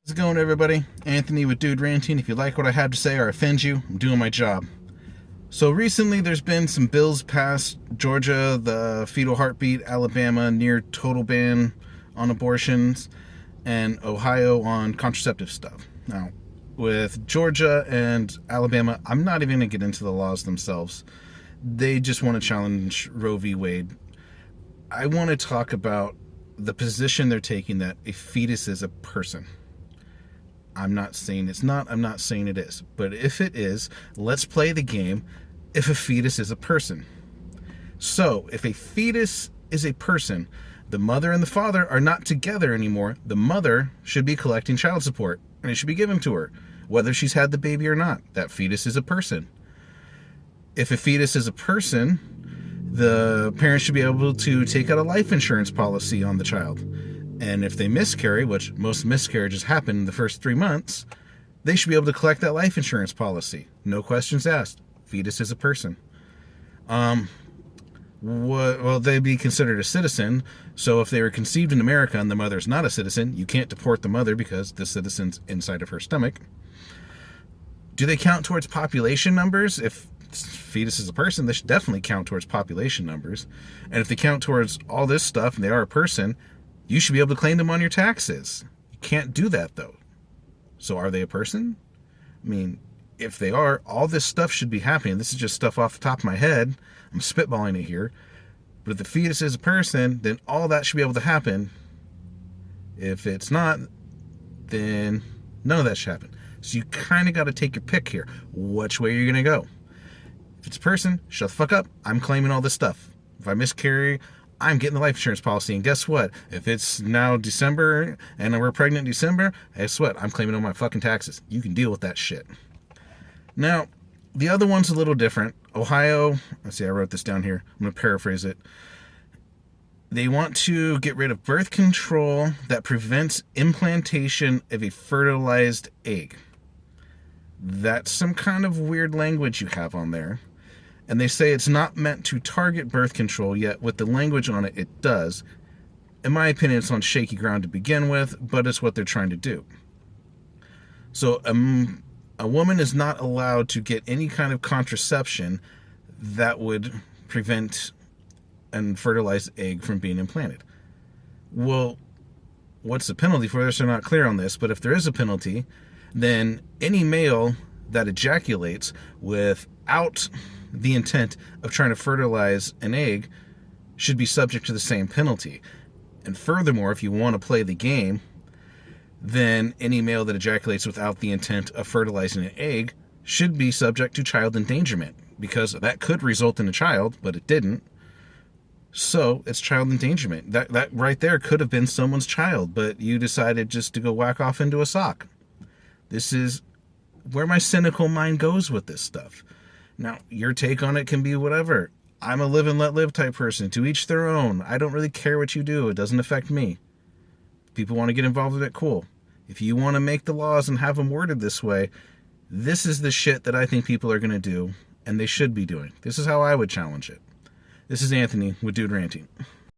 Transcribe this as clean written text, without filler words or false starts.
How's it going, everybody? Anthony with Dude Ranting. If you like what I have to say or offend you, I'm doing my job. So recently there's been some bills passed. Georgia, the fetal heartbeat, Alabama, near total ban on abortions, and Ohio on contraceptive stuff. Now, with Georgia and Alabama, I'm not even going to get into the laws themselves. They just want to challenge Roe v. Wade. I want to talk about the position they're taking that a fetus is a person. I'm not saying it's not, I'm not saying it is. But if it is, let's play the game if a fetus is a person. So, if a fetus is a person, the mother and the father are not together anymore. The mother should be collecting child support, and it should be given to her, whether she's had the baby or not. That fetus is a person. If a fetus is a person, the parents should be able to take out a life insurance policy on the child. And if they miscarry, which most miscarriages happen in the first 3 months, they should be able to collect that life insurance policy. No questions asked. Fetus is a person. Well, they'd be considered a citizen. So if they were conceived in America and the mother's not a citizen, you can't deport the mother because the citizen's inside of her stomach. Do they count towards population numbers? If fetus is a person, they should definitely count towards population numbers. And if they count towards all this stuff and they are a person, you should be able to claim them on your taxes. You can't do that, though. So are they a person? I mean, if they are, all this stuff should be happening. This is just stuff off the top of my head. I'm spitballing it here. But if the fetus is a person, then all that should be able to happen. If it's not, then none of that should happen. So you kind of got to take your pick here. Which way you're going to go? If it's a person, shut the fuck up. I'm claiming all this stuff. If I miscarry, I'm getting the life insurance policy. And guess what? If it's now December and we're pregnant in December, guess what? I'm claiming all my fucking taxes. You can deal with that shit. Now, the other one's a little different. Ohio, let's see, I wrote this down here. I'm going to paraphrase it. They want to get rid of birth control that prevents implantation of a fertilized egg. That's some kind of weird language you have on there. And they say it's not meant to target birth control, yet with the language on it, it does. In my opinion, it's on shaky ground to begin with, but it's what they're trying to do. So a woman is not allowed to get any kind of contraception that would prevent a fertilized egg from being implanted. Well, what's the penalty for this? They're not clear on this, but if there is a penalty, then any male that ejaculates without the intent of trying to fertilize an egg should be subject to the same penalty. And furthermore, if you want to play the game, then any male that ejaculates without the intent of fertilizing an egg should be subject to child endangerment, because that could result in a child, but it didn't. So it's child endangerment. That right there could have been someone's child, but you decided just to go whack off into a sock. This is where my cynical mind goes with this stuff. Now, your take on it can be whatever. I'm a live and let live type person. To each their own. I don't really care what you do. It doesn't affect me. If people want to get involved with it, cool. If you want to make the laws and have them worded this way, this is the shit that I think people are going to do, and they should be doing. This is how I would challenge it. This is Anthony with Dude Ranting.